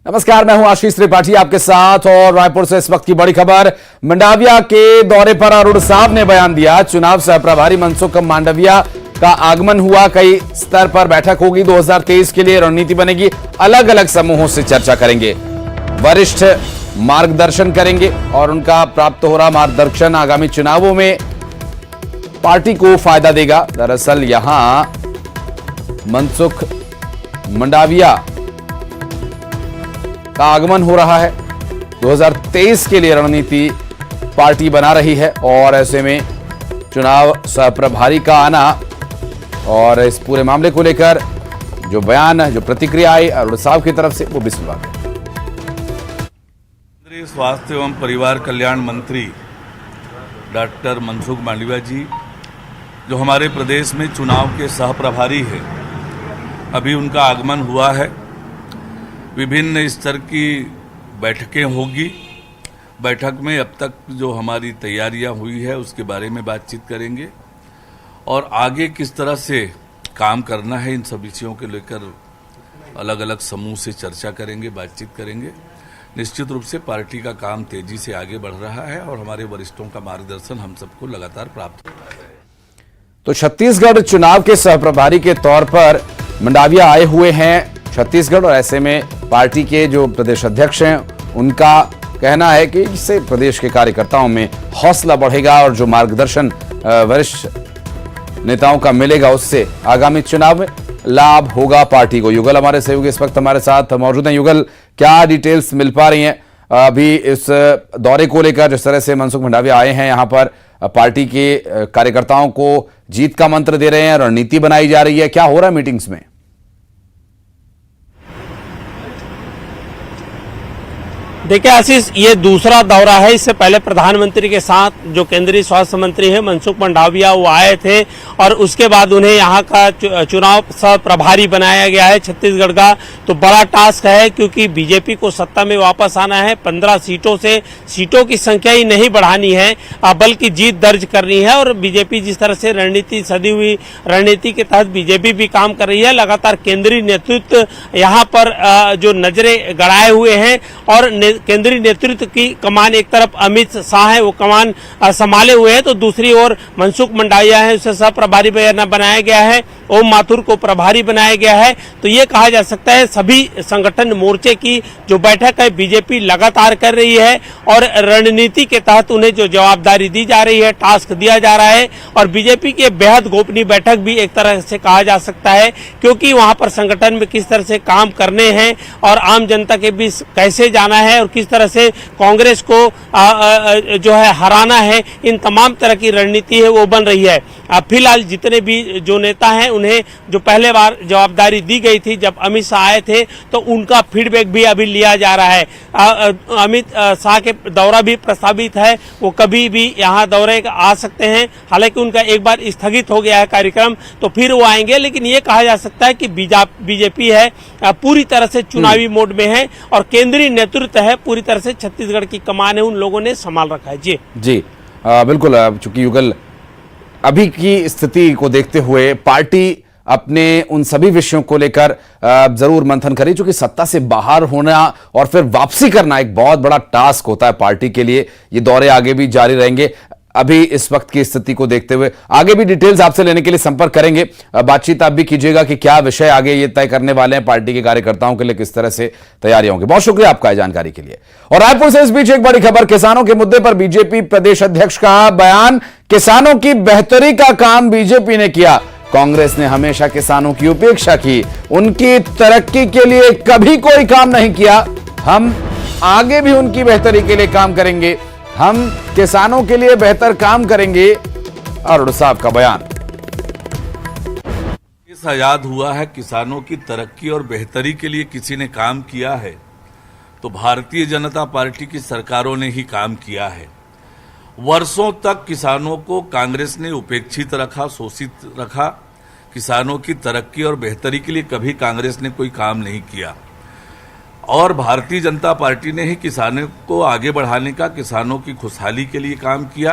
नमस्कार, मैं हूं आशीष त्रिपाठी आपके साथ और रायपुर से इस वक्त की बड़ी खबर। मंडाविया के दौरे पर अरुण साहब ने बयान दिया। चुनाव सह प्रभारी मनसुख मांडविया का आगमन हुआ। कई स्तर पर बैठक होगी। 2023 के लिए रणनीति बनेगी। अलग अलग समूहों से चर्चा करेंगे, वरिष्ठ मार्गदर्शन करेंगे और उनका प्राप्त हो रहा मार्गदर्शन आगामी चुनावों में पार्टी को फायदा देगा। दरअसल यहां मनसुख मांडविया का आगमन हो रहा है। 2023 के लिए रणनीति पार्टी बना रही है और ऐसे में चुनाव सह प्रभारी का आना और इस पूरे मामले को लेकर जो बयान है, जो प्रतिक्रिया आई अरुण साहब की तरफ से, वो भी सुनवा दें। केंद्रीय स्वास्थ्य एवं परिवार कल्याण मंत्री डॉक्टर मनसुख मांडविया जी, जो हमारे प्रदेश में चुनाव के सह प्रभारी है, अभी उनका आगमन हुआ है। विभिन्न स्तर की बैठकें होगी। बैठक में अब तक जो हमारी तैयारियां हुई है उसके बारे में बातचीत करेंगे और आगे किस तरह से काम करना है, इन सब विषयों के लेकर अलग अलग समूह से चर्चा करेंगे, बातचीत करेंगे। निश्चित रूप से पार्टी का काम तेजी से आगे बढ़ रहा है और हमारे वरिष्ठों का मार्गदर्शन हम सबको लगातार प्राप्त हो रहा है। तो छत्तीसगढ़ चुनाव के सह प्रभारी के तौर पर मांडविया आए हुए हैं छत्तीसगढ़, और ऐसे में पार्टी के जो प्रदेश अध्यक्ष हैं उनका कहना है कि इससे प्रदेश के कार्यकर्ताओं में हौसला बढ़ेगा और जो मार्गदर्शन वरिष्ठ नेताओं का मिलेगा उससे आगामी चुनाव में लाभ होगा पार्टी को। युगल हमारे सहयोगी इस वक्त हमारे साथ मौजूद हैं। युगल, क्या डिटेल्स मिल पा रही हैं अभी इस दौरे को लेकर? जिस तरह से मनसुख मांडविया आए हैं यहाँ पर, पार्टी के कार्यकर्ताओं को जीत का मंत्र दे रहे हैं, रणनीति बनाई जा रही है, क्या हो रहा है मीटिंग्स में? देखिए आशीष, ये दूसरा दौरा है। इससे पहले प्रधानमंत्री के साथ जो केंद्रीय स्वास्थ्य मंत्री है मनसुख मांडविया, वो आए थे और उसके बाद उन्हें यहाँ का चुनाव सह प्रभारी बनाया गया है छत्तीसगढ़ का। तो बड़ा टास्क है क्योंकि बीजेपी को सत्ता में वापस आना है। 15 सीटों से सीटों की संख्या ही नहीं बढ़ानी है बल्कि जीत दर्ज करनी है। और बीजेपी जिस तरह से रणनीति सदी हुई रणनीति के तहत बीजेपी भी काम कर रही है। लगातार केंद्रीय नेतृत्व यहाँ पर जो नजरें गड़ाए हुए हैं और केंद्रीय नेतृत्व की कमान एक तरफ अमित शाह है, वो कमान संभाले हुए हैं, तो दूसरी ओर मनसुख मांडविया है, उसे सह प्रभारी बनाया गया है। ओम माथुर को प्रभारी बनाया गया है। तो ये कहा जा सकता है सभी संगठन मोर्चे की जो बैठक है बीजेपी लगातार कर रही है और रणनीति के तहत उन्हें जो जवाबदारी दी जा रही है, टास्क दिया जा रहा है। और बीजेपी की बेहद गोपनीय बैठक भी एक तरह से कहा जा सकता है क्योंकि वहां पर संगठन में किस तरह से काम करने हैं और आम जनता के बीच कैसे जाना है और किस तरह से कांग्रेस को जो है हराना है, इन तमाम तरह की रणनीति है वो बन रही है। फिलहाल जितने भी जो नेता हैं उन्हें जो पहले बार जवाबदारी दी गई थी जब अमित शाह आए थे, तो उनका फीडबैक भी अभी लिया जा रहा है। अमित शाह के दौरा भी प्रस्तावित है, वो कभी भी यहाँ दौरे आ सकते हैं। हालांकि उनका एक बार स्थगित हो गया है कार्यक्रम, तो फिर वो आएंगे। लेकिन ये कहा जा सकता है कि बीजेपी है पूरी तरह से चुनावी मोड में है और केंद्रीय नेतृत्व है पूरी तरह से छत्तीसगढ़ की कमान है उन लोगों ने संभाल रखा है। जी बिल्कुल। चूंकि युगल, अभी की स्थिति को देखते हुए पार्टी अपने उन सभी विषयों को लेकर जरूर मंथन करें, क्योंकि सत्ता से बाहर होना और फिर वापसी करना एक बहुत बड़ा टास्क होता है पार्टी के लिए। ये दौरे आगे भी जारी रहेंगे। अभी इस वक्त की स्थिति को देखते हुए आगे भी डिटेल्स आपसे लेने के लिए संपर्क करेंगे। बातचीत आप भी कीजिएगा कि क्या विषय आगे ये तय करने वाले हैं, पार्टी के कार्यकर्ताओं के लिए किस तरह से तैयारियां होंगी। बहुत शुक्रिया आपका जानकारी के लिए। और रायपुर से इस बीच एक बड़ी खबर, किसानों के मुद्दे पर बीजेपी प्रदेश अध्यक्ष का बयान। किसानों की बेहतरी का काम बीजेपी ने किया। कांग्रेस ने हमेशा किसानों की उपेक्षा की, उनकी तरक्की के लिए कभी कोई काम नहीं किया। हम आगे भी उनकी बेहतरी के लिए काम करेंगे, हम किसानों के लिए बेहतर काम करेंगे। अरुण साहब का बयान। इस आजाद हुआ है, किसानों की तरक्की और बेहतरी के लिए किसी ने काम किया है तो भारतीय जनता पार्टी की सरकारों ने ही काम किया है। वर्षों तक किसानों को कांग्रेस ने उपेक्षित रखा, शोषित रखा। किसानों की तरक्की और बेहतरी के लिए कभी कांग्रेस ने कोई काम नहीं किया और भारतीय जनता पार्टी ने ही किसानों को आगे बढ़ाने का, किसानों की खुशहाली के लिए काम किया।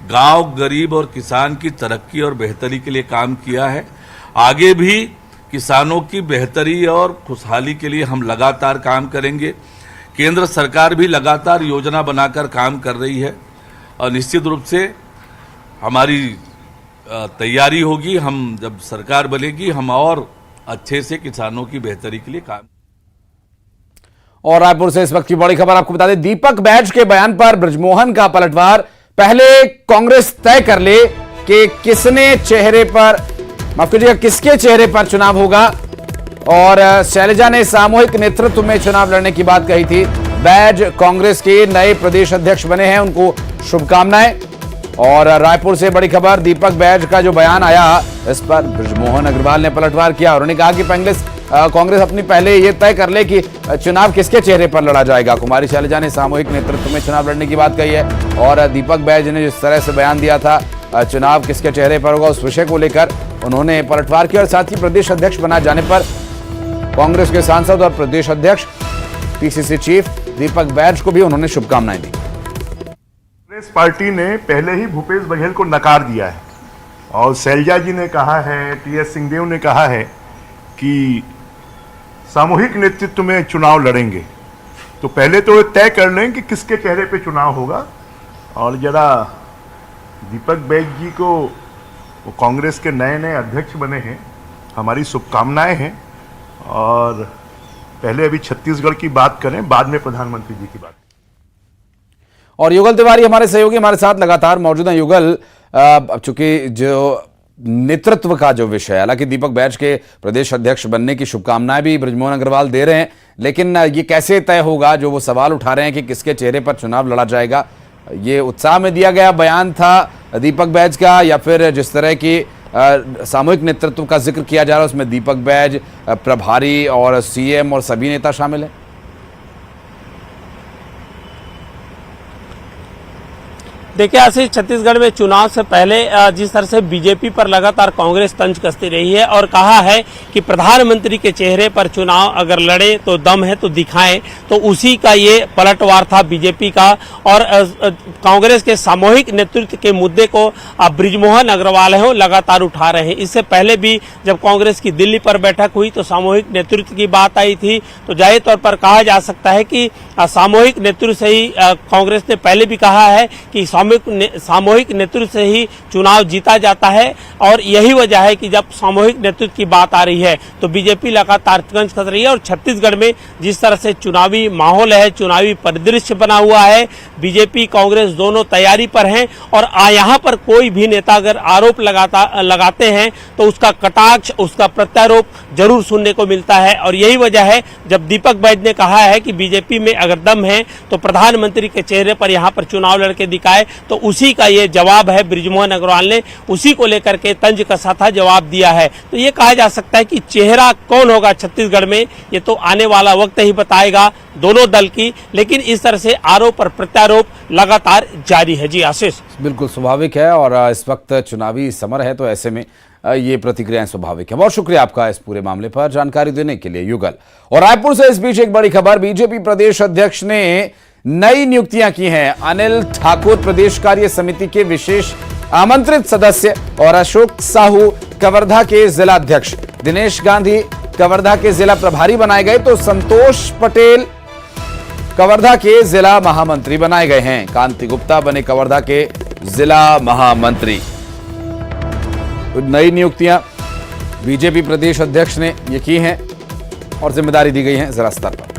गांव, गरीब और किसान की तरक्की और बेहतरी के लिए काम किया है। आगे भी किसानों की बेहतरी और खुशहाली के लिए हम लगातार काम करेंगे। केंद्र सरकार भी लगातार योजना बनाकर काम कर रही है और निश्चित रूप से हमारी तैयारी होगी, हम जब सरकार बनेगी हम और अच्छे से किसानों की बेहतरी के लिए काम। और रायपुर से इस वक्त की बड़ी खबर आपको बता दें, दीपक बैज के बयान पर बृजमोहन का पलटवार। पहले कांग्रेस तय कर ले कि किसने चेहरे पर, माफ कीजिएगा, किसके चेहरे पर चुनाव होगा। और शैलजा ने सामूहिक नेतृत्व में चुनाव लड़ने की बात कही थी। बैज कांग्रेस के नए प्रदेश अध्यक्ष बने हैं, उनको शुभकामनाएं। और रायपुर से बड़ी खबर, दीपक बैज का जो बयान आया इस पर बृजमोहन अग्रवाल ने पलटवार किया। उन्होंने कहा कि कांग्रेस अपनी पहले ये तय कर ले कि चुनाव किसके चेहरे पर लड़ा जाएगा। कुमारी शैलजा ने सामूहिक नेतृत्व में चुनाव लड़ने की बात कही है। और दीपक बैज ने जिस तरह से बयान दिया था चुनाव किसके चेहरे पर होगा, उस विषय को लेकर उन्होंने पलटवार किया। और साथ ही प्रदेश अध्यक्ष बनाए जाने पर कांग्रेस के सांसद और प्रदेश अध्यक्ष पीसीसी चीफ दीपक बैज को भी उन्होंने शुभकामनाएं दी। कांग्रेस पार्टी ने पहले ही भूपेश बघेल को नकार दिया है और शैलजा जी ने कहा है, टीएस सिंहदेव ने कहा है कि सामूहिक नेतृत्व में चुनाव लड़ेंगे। तो पहले तो तय कर लें कि किसके चेहरे पे चुनाव होगा। और जरा दीपक बैज जी को, वो कांग्रेस के नए नए अध्यक्ष बने हैं, हमारी शुभकामनाएं हैं। और पहले अभी छत्तीसगढ़ की बात करें, बाद में प्रधानमंत्री जी की बात। और युगल तिवारी हमारे सहयोगी हमारे साथ लगातार मौजूद हैं। युगल, चूंकि जो नेतृत्व का जो विषय है, हालांकि दीपक बैज के प्रदेश अध्यक्ष बनने की शुभकामनाएं भी बृजमोहन अग्रवाल दे रहे हैं, लेकिन ये कैसे तय होगा, जो वो सवाल उठा रहे हैं कि किसके चेहरे पर चुनाव लड़ा जाएगा, ये उत्साह में दिया गया बयान था दीपक बैज का, या फिर जिस तरह की सामूहिक नेतृत्व का जिक्र किया जा रहा है उसमें दीपक बैज, प्रभारी और सीएम और सभी नेता शामिल हैं? देखिए आशीष, छत्तीसगढ़ में चुनाव से पहले जिस तरह से बीजेपी पर लगातार कांग्रेस तंज कसती रही है और कहा है कि प्रधानमंत्री के चेहरे पर चुनाव अगर लड़े तो दम है तो दिखाएं, तो उसी का ये पलटवार था बीजेपी का। और कांग्रेस के सामूहिक नेतृत्व के मुद्दे को बृजमोहन अग्रवाल है लगातार उठा रहे हैं। इससे पहले भी जब कांग्रेस की दिल्ली पर बैठक हुई तो सामूहिक नेतृत्व की बात आई थी। तो जाहिर तौर पर कहा जा सकता है कि सामूहिक नेतृत्व से ही कांग्रेस ने पहले भी कहा है कि सामूहिक नेतृत्व से ही चुनाव जीता जाता है। और यही वजह है कि जब सामूहिक नेतृत्व की बात आ रही है तो बीजेपी लगातार तंज कस रही है। और छत्तीसगढ़ में जिस तरह से चुनावी माहौल है, चुनावी परिदृश्य बना हुआ है, बीजेपी कांग्रेस दोनों तैयारी पर हैं। और यहाँ पर कोई भी नेता अगर आरोप लगाते हैं तो उसका कटाक्ष, उसका प्रत्यारोप जरूर सुनने को मिलता है। और यही वजह है जब दीपक बैज ने कहा है कि बीजेपी में अगर दम है तो प्रधानमंत्री के चेहरे पर यहाँ पर चुनाव लड़के दिखाए, तो उसी का ये जवाब है। बृजमोहन अग्रवाल ने उसी को लेकर के तंज कसा था, जवाब दिया है। तो ये कहा जा सकता है कि चेहरा कौन होगा छत्तीसगढ़ में ये तो आने वाला वक्त ही बताएगा दोनों दल की। लेकिन इस तरह से आरोप और प्रत्यारोप लगातार जारी है। जी आशीष, बिल्कुल स्वाभाविक है और इस वक्त चुनावी समर है, तो ऐसे में ये प्रतिक्रियाएं स्वाभाविक है। बहुत शुक्रिया आपका इस पूरे मामले पर जानकारी देने के लिए युगल। और रायपुर से इस बीच एक बड़ी खबर, बीजेपी प्रदेश अध्यक्ष ने नई नियुक्तियां की हैं। अनिल ठाकुर प्रदेश कार्य समिति के विशेष आमंत्रित सदस्य और अशोक साहू कवर्धा के जिला अध्यक्ष, दिनेश गांधी कवर्धा के जिला प्रभारी बनाए गए, तो संतोष पटेल कवर्धा के जिला महामंत्री बनाए गए हैं। कांति गुप्ता बने कवर्धा के जिला महामंत्री। नई नियुक्तियां बीजेपी प्रदेश अध्यक्ष ने ये की हैं और जिम्मेदारी दी गई है जिला स्तर पर।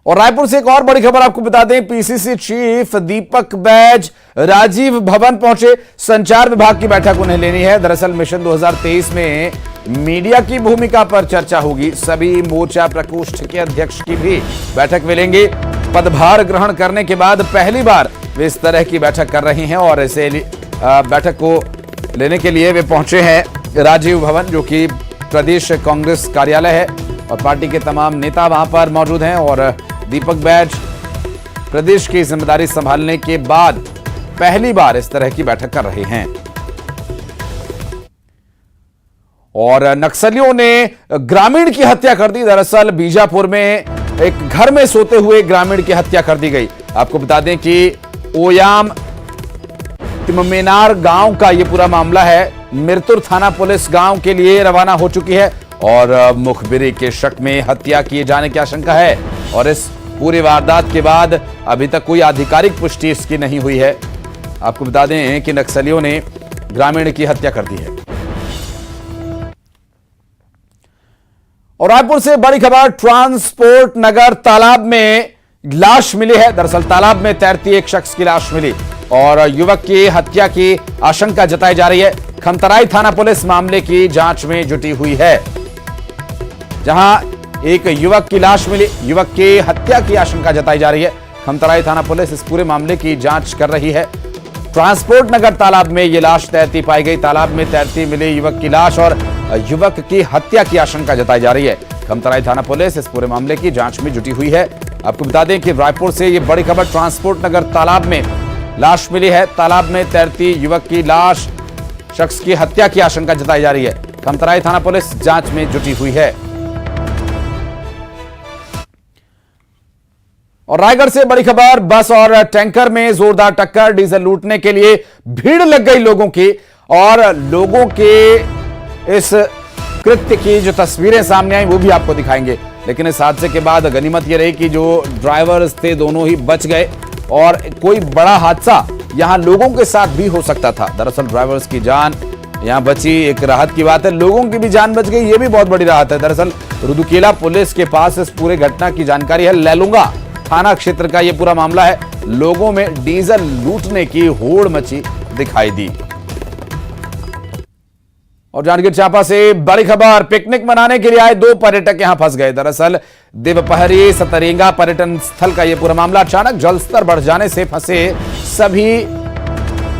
और रायपुर से एक और बड़ी खबर आपको बता दें, पीसीसी चीफ दीपक बैज राजीव भवन पहुंचे। संचार विभाग की बैठक उन्हें लेनी है। दरअसल मिशन 2023 में मीडिया की भूमिका पर चर्चा होगी। सभी मोर्चा प्रकोष्ठ के अध्यक्ष की भी बैठक में लेंगे। पदभार ग्रहण करने के बाद पहली बार वे इस तरह की बैठक कर रही हैं और इसे बैठक को लेने के लिए वे पहुंचे हैं राजीव भवन, जो कि प्रदेश कांग्रेस कार्यालय है और पार्टी के तमाम नेता वहां पर मौजूद हैं। और दीपक बैज प्रदेश की जिम्मेदारी संभालने के बाद पहली बार इस तरह की बैठक कर रहे हैं। और नक्सलियों ने ग्रामीण की हत्या कर दी। दरअसल बीजापुर में एक घर में सोते हुए ग्रामीण की हत्या कर दी गई। आपको बता दें कि ओयाम तिम्मेनार गांव का यह पूरा मामला है। मिरतुर थाना पुलिस गांव के लिए रवाना हो चुकी है और मुखबिरी के शक में हत्या किए जाने की आशंका है और इस पूरी वारदात के बाद अभी तक कोई आधिकारिक पुष्टि इसकी नहीं हुई है। आपको बता दें कि नक्सलियों ने ग्रामीण की हत्या कर दी है। और रायपुर से बड़ी खबर, ट्रांसपोर्ट नगर तालाब में लाश मिली है। दरअसल तालाब में तैरती एक शख्स की लाश मिली और युवक की हत्या की आशंका जताई जा रही है। खमतराई थाना पुलिस मामले की जांच में जुटी हुई है। जहां एक युवक की लाश मिली, युवक की हत्या की आशंका जताई जा रही है। खमतराई थाना पुलिस इस पूरे मामले की जांच कर रही है। ट्रांसपोर्ट नगर तालाब में यह लाश तैरती पाई गई। तालाब में तैरती मिली युवक की लाश और युवक की हत्या की आशंका जताई जा रही है। खमतराई थाना पुलिस इस पूरे मामले की जांच में जुटी हुई है। आपको बता दें कि रायपुर से यह बड़ी खबर, ट्रांसपोर्ट नगर तालाब में लाश मिली है। तालाब में तैरती युवक की लाश, शख्स की हत्या की आशंका जताई जा रही है। खमतराई थाना पुलिस जांच में जुटी हुई है। और रायगढ़ से बड़ी खबर, बस और टैंकर में जोरदार टक्कर, डीजल लूटने के लिए भीड़ लग गई लोगों की और लोगों के इस कृत्य की जो तस्वीरें सामने आई वो भी आपको दिखाएंगे। लेकिन इस हादसे के बाद गनीमत यह रही कि जो ड्राइवर्स थे दोनों ही बच गए और कोई बड़ा हादसा यहां लोगों के साथ भी हो सकता था। दरअसल ड्राइवर्स की जान यहां बची, एक राहत की बात है। लोगों की भी जान बच गई, ये भी बहुत बड़ी राहत है। दरअसल रुदुकेला पुलिस के पास इस पूरे घटना की जानकारी है। लैलूंगा थाना क्षेत्र का यह पूरा मामला है। लोगों में डीजल लूटने की होड़ मची दिखाई दी। और जांजगीर चांपा से बड़ी खबर, पिकनिक मनाने के लिए आए 2 पर्यटक यहां फंस गए। दरअसल देवपहरी सतरेंगा पर्यटन स्थल का यह पूरा मामला, अचानक जलस्तर बढ़ जाने से फंसे सभी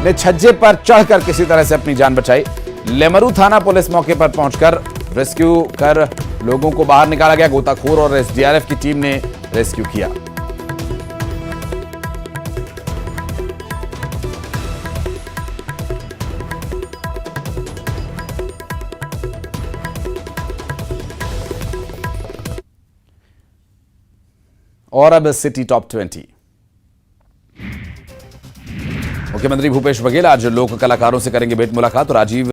ने छज्जे पर चढ़कर किसी तरह से अपनी जान बचाई। लेमरू थाना पुलिस मौके पर पहुंचकर रेस्क्यू कर लोगों को बाहर निकाला गया। गोताखोर और एसडीआरएफ की टीम ने रेस्क्यू किया। और अब सिटी टॉप 20। मुख्यमंत्री भूपेश बघेल आज लोक कलाकारों से करेंगे भेंट मुलाकात और राजीव